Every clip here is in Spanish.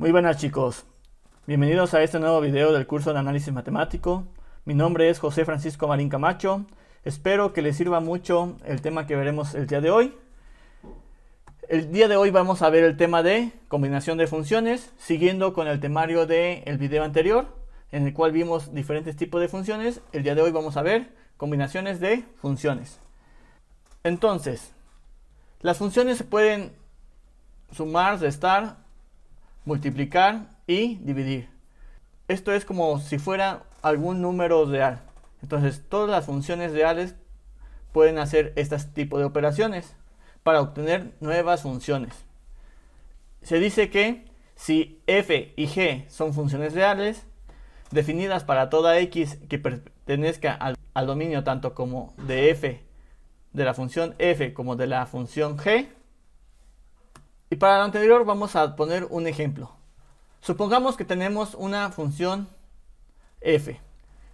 Muy buenas chicos, bienvenidos a este nuevo video del curso de análisis matemático. Mi nombre es José Francisco Marín Camacho. Espero que les sirva mucho el tema que veremos el día de hoy. El día de hoy vamos a ver el tema de combinación de funciones, siguiendo con el temario del video anterior, en el cual vimos diferentes tipos de funciones. El día de hoy vamos a ver combinaciones de funciones. Entonces, las funciones se pueden sumar, restar, multiplicar y dividir. Esto es como si fuera algún número real. Entonces todas las funciones reales pueden hacer este tipo de operaciones para obtener nuevas funciones. Se dice que si f y g son funciones reales definidas para toda x que pertenezca al dominio tanto como de f, de la función f, como de la función g. Y para lo anterior vamos a poner un ejemplo. Supongamos que tenemos una función f.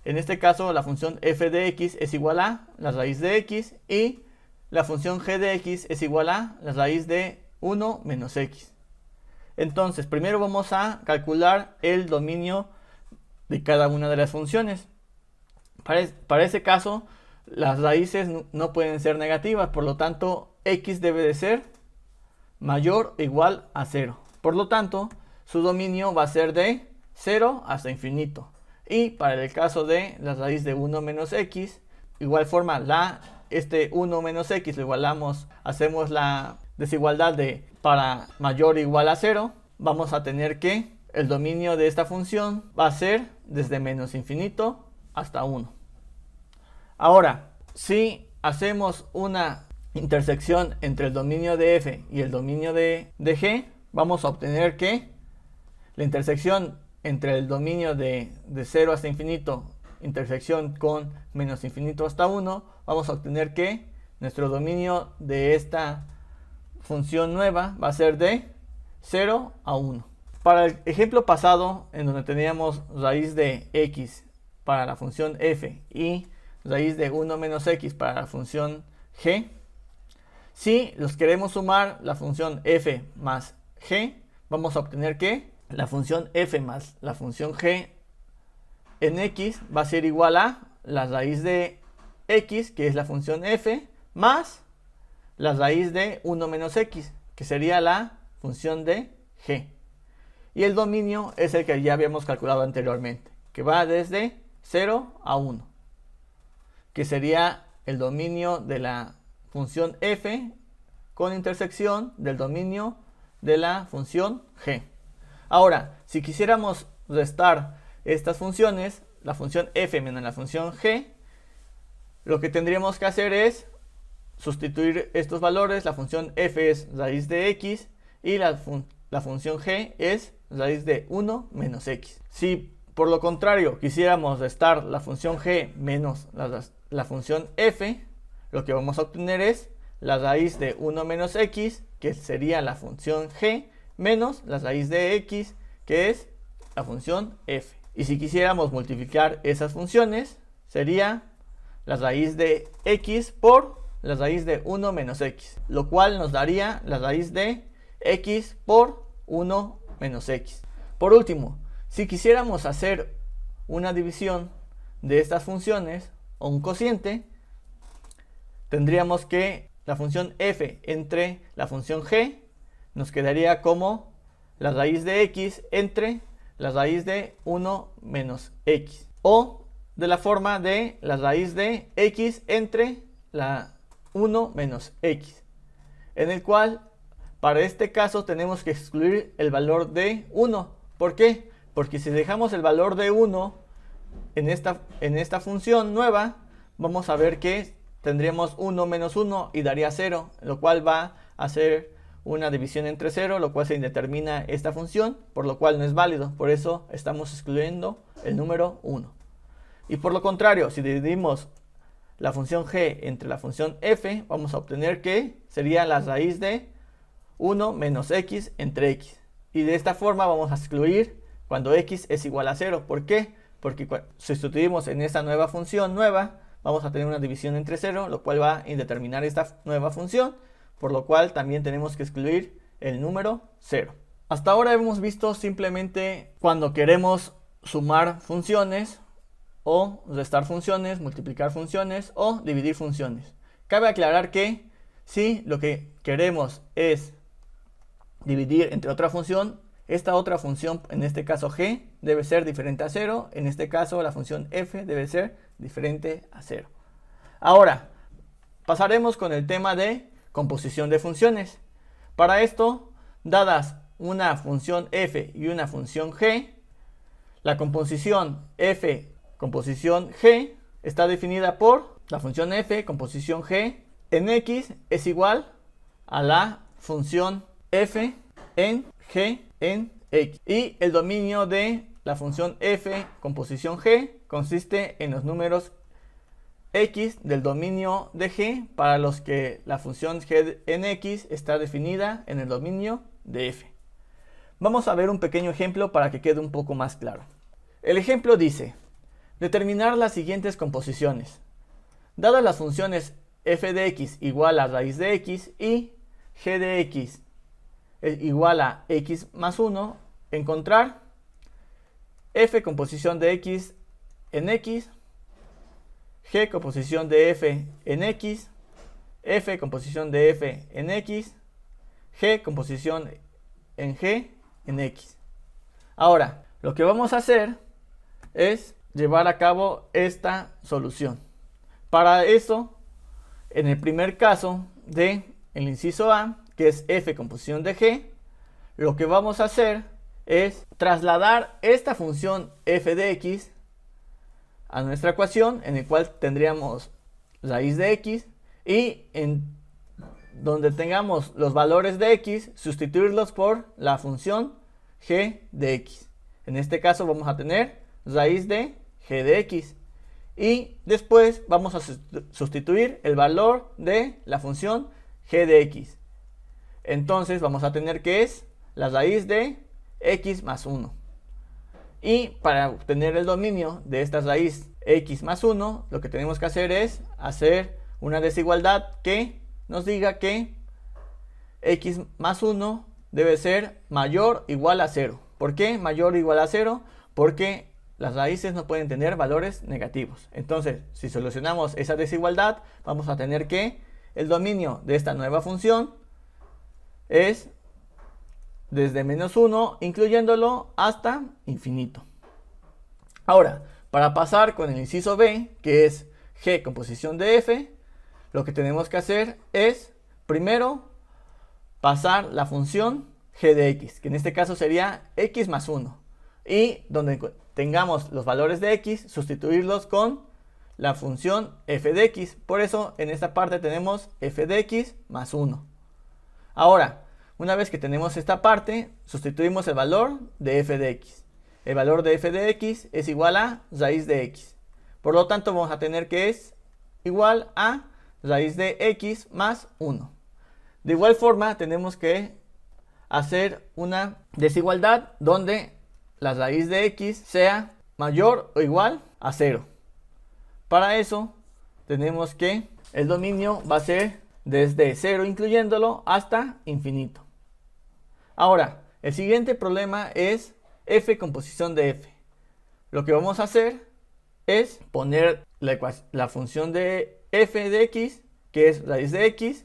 En este caso la función f de x es igual a la raíz de x y la función g de x es igual a la raíz de 1 menos x. Entonces primero vamos a calcular el dominio de cada una de las funciones. Para ese caso las raíces no pueden ser negativas, por lo tanto x debe de ser mayor o igual a 0. Por lo tanto, su dominio va a ser de 0 hasta infinito. Y para el caso de la raíz de 1 menos x, igual forma este 1 menos x lo igualamos, hacemos la desigualdad de para mayor o igual a 0, vamos a tener que el dominio de esta función va a ser desde menos infinito hasta 1. Ahora, si hacemos una intersección entre el dominio de f y el dominio de g, vamos a obtener que la intersección entre el dominio de 0 hasta infinito, intersección con menos infinito hasta 1, vamos a obtener que nuestro dominio de esta función nueva va a ser de 0 a 1. Para el ejemplo pasado, en donde teníamos raíz de x para la función f y raíz de 1 menos x para la función g, si los queremos sumar la función f más g, vamos a obtener que la función f más la función g en x va a ser igual a la raíz de x, que es la función f, más la raíz de 1 menos x, que sería la función de g. Y el dominio es el que ya habíamos calculado anteriormente, que va desde 0 a 1, que sería el dominio de la función f con intersección del dominio de la función g. Ahora, si quisiéramos restar estas funciones, la función f menos la función g, lo que tendríamos que hacer es sustituir estos valores. La función f es raíz de x y la función g es raíz de 1 menos x. Si por lo contrario quisiéramos restar la función g menos la función f, lo que vamos a obtener es la raíz de 1 menos x, que sería la función g, menos la raíz de x, que es la función f. Y si quisiéramos multiplicar esas funciones, sería la raíz de x por la raíz de 1 menos x, lo cual nos daría la raíz de x por 1 menos x. Por último, si quisiéramos hacer una división de estas funciones o un cociente, tendríamos que la función f entre la función g nos quedaría como la raíz de x entre la raíz de 1 menos x, o de la forma de la raíz de x entre la 1 menos x, en el cual para este caso tenemos que excluir el valor de 1. ¿Por qué? Porque si dejamos el valor de 1 en esta función nueva, vamos a ver que tendríamos 1 menos 1 y daría 0, lo cual va a ser una división entre 0, lo cual se indetermina esta función, por lo cual no es válido. Por eso estamos excluyendo el número 1. Y por lo contrario, si dividimos la función g entre la función f, vamos a obtener que sería la raíz de 1 menos x entre x. Y de esta forma vamos a excluir cuando x es igual a 0. ¿Por qué? Porque si sustituimos en esta nueva función nueva, vamos a tener una división entre 0, lo cual va a indeterminar esta nueva función, por lo cual también tenemos que excluir el número 0. Hasta ahora hemos visto simplemente cuando queremos sumar funciones o restar funciones, multiplicar funciones o dividir funciones. Cabe aclarar que si lo que queremos es dividir entre otra función, esta otra función, en este caso g, debe ser diferente a 0. En este caso la función f debe ser diferente a 0. Ahora, pasaremos con el tema de composición de funciones. Para esto, dadas una función f y una función g, la composición f composición g está definida por la función f composición g en x es igual a la función f en g en x. Y el dominio de la función f composición g consiste en los números x del dominio de g para los que la función g en x está definida en el dominio de f. Vamos a ver un pequeño ejemplo para que quede un poco más claro. El ejemplo dice: determinar las siguientes composiciones. Dadas las funciones f de x igual a raíz de x y g de x es igual a x más 1, encontrar f composición de x en x, g composición de f en x, f composición de f en x, g composición en g en x. Ahora, lo que vamos a hacer es llevar a cabo esta solución. Para eso, en el primer caso del inciso A, que es f composición de g, lo que vamos a hacer es trasladar esta función f de x a nuestra ecuación, en el cual tendríamos raíz de x, y en donde tengamos los valores de x, sustituirlos por la función g de x. En este caso vamos a tener raíz de g de x. Y después vamos a sustituir el valor de la función g de x. Entonces vamos a tener que es la raíz de x más 1. Y para obtener el dominio de esta raíz x más 1, lo que tenemos que hacer es hacer una desigualdad que nos diga que x más 1 debe ser mayor o igual a 0. ¿Por qué mayor o igual a 0? Porque las raíces no pueden tener valores negativos. Entonces, si solucionamos esa desigualdad, vamos a tener que el dominio de esta nueva función es desde menos 1, incluyéndolo hasta infinito. Ahora, para pasar con el inciso B, que es g composición de f, lo que tenemos que hacer es, primero, pasar la función g de x, que en este caso sería x más 1. Y donde tengamos los valores de x, sustituirlos con la función f de x. Por eso, en esta parte tenemos f de x más 1. Ahora, una vez que tenemos esta parte, sustituimos el valor de f de x. El valor de f de x es igual a raíz de x. Por lo tanto, vamos a tener que es igual a raíz de x más 1. De igual forma, tenemos que hacer una desigualdad donde la raíz de x sea mayor o igual a 0. Para eso, tenemos que el dominio va a ser desde 0 incluyéndolo hasta infinito. Ahora, el siguiente problema es f composición de f. Lo que vamos a hacer es poner la función de f de x, que es raíz de x,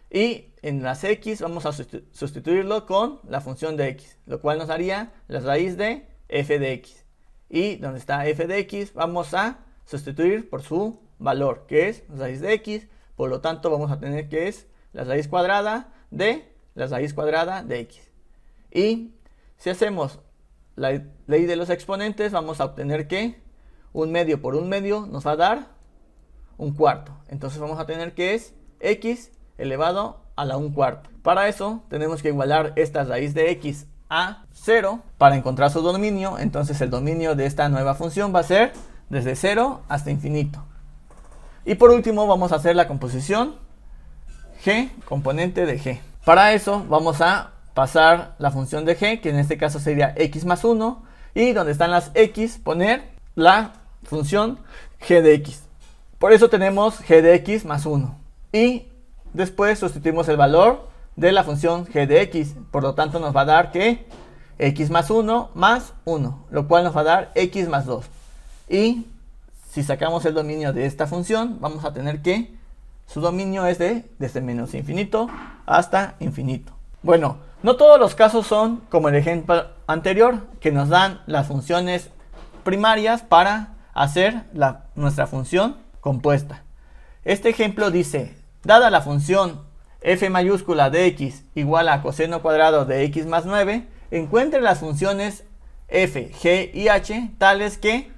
y en las x vamos a sustituirlo con la función de x, lo cual nos daría la raíz de f de x. Y donde está f de x vamos a sustituir por su valor, que es raíz de x. Por lo tanto, vamos a tener que es la raíz cuadrada de la raíz cuadrada de x. Y si hacemos la ley de los exponentes, vamos a obtener que un medio por un medio nos va a dar un cuarto. Entonces vamos a tener que es x elevado a la 1/4. Para eso tenemos que igualar esta raíz de x a 0 para encontrar su dominio. Entonces el dominio de esta nueva función va a ser desde 0 hasta infinito. Y por último vamos a hacer la composición g componente de g. Para eso vamos a pasar la función de g, que en este caso sería x más 1, y donde están las x poner la función g de x. Por eso tenemos g de x más 1. Y después sustituimos el valor de la función g de x. Por lo tanto nos va a dar que x más 1 más 1, lo cual nos va a dar x más 2. Y si sacamos el dominio de esta función, vamos a tener que su dominio es desde menos infinito hasta infinito. Bueno, no todos los casos son como el ejemplo anterior, que nos dan las funciones primarias para hacer nuestra función compuesta. Este ejemplo dice, dada la función f mayúscula de x igual a coseno cuadrado de x más 9, encuentre las funciones f, g y h tales que,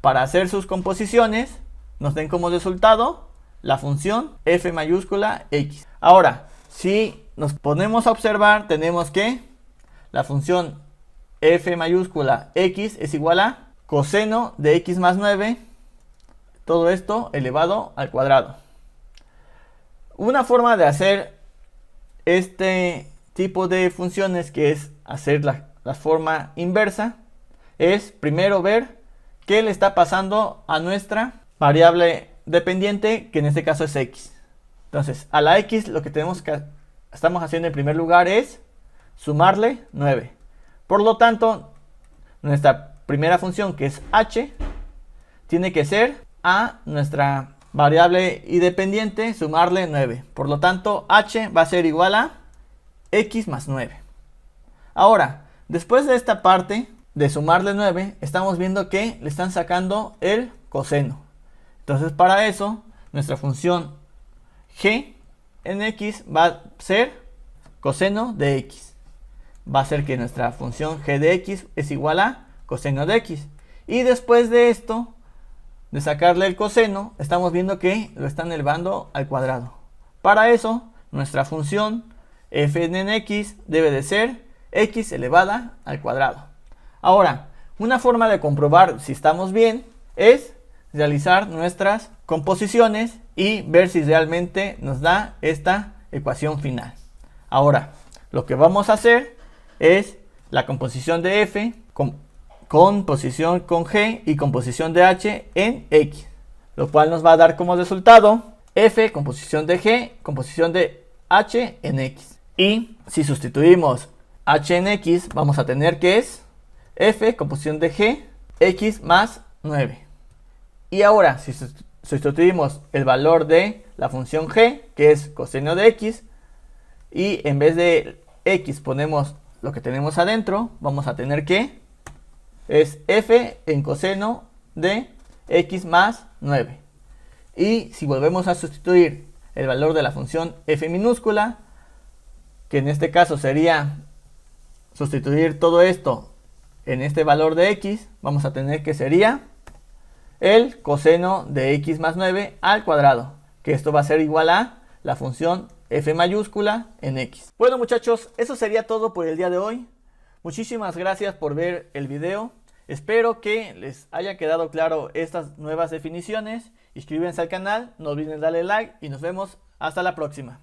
para hacer sus composiciones, nos den como resultado la función f mayúscula x. Ahora, si nos ponemos a observar, tenemos que la función f mayúscula x es igual a coseno de x más 9, todo esto elevado al cuadrado. Una forma de hacer este tipo de funciones, que es hacer la forma inversa, es primero ver qué le está pasando a nuestra variable dependiente, que en este caso es x. Entonces, a la x lo que estamos haciendo en primer lugar es sumarle 9. Por lo tanto, nuestra primera función, que es h, tiene que ser a nuestra variable independiente sumarle 9. Por lo tanto, h va a ser igual a x más 9. Ahora, después de esta parte de sumarle 9, estamos viendo que le están sacando el coseno. Entonces, para eso, nuestra función g en x va a ser coseno de x. Va a ser que nuestra función g de x es igual a coseno de x. Y después de esto, de sacarle el coseno, estamos viendo que lo están elevando al cuadrado. Para eso, nuestra función f en x debe de ser x elevada al cuadrado. Ahora, una forma de comprobar si estamos bien es realizar nuestras composiciones y ver si realmente nos da esta ecuación final. Ahora, lo que vamos a hacer es la composición de f composición con g y composición de h en x, lo cual nos va a dar como resultado f composición de g, composición de h en x. Y si sustituimos h en x, vamos a tener que es f composición de g, x más 9. Y ahora, si sustituimos el valor de la función g, que es coseno de x, y en vez de x ponemos lo que tenemos adentro, vamos a tener que es f en coseno de x más 9. Y si volvemos a sustituir el valor de la función f minúscula, que en este caso sería sustituir todo esto en este valor de x, vamos a tener que sería el coseno de x más 9 al cuadrado, que esto va a ser igual a la función f mayúscula en x. Bueno, muchachos, eso sería todo por el día de hoy. Muchísimas gracias por ver el video. Espero que les haya quedado claro estas nuevas definiciones. Inscríbanse al canal, no olviden darle like y nos vemos hasta la próxima.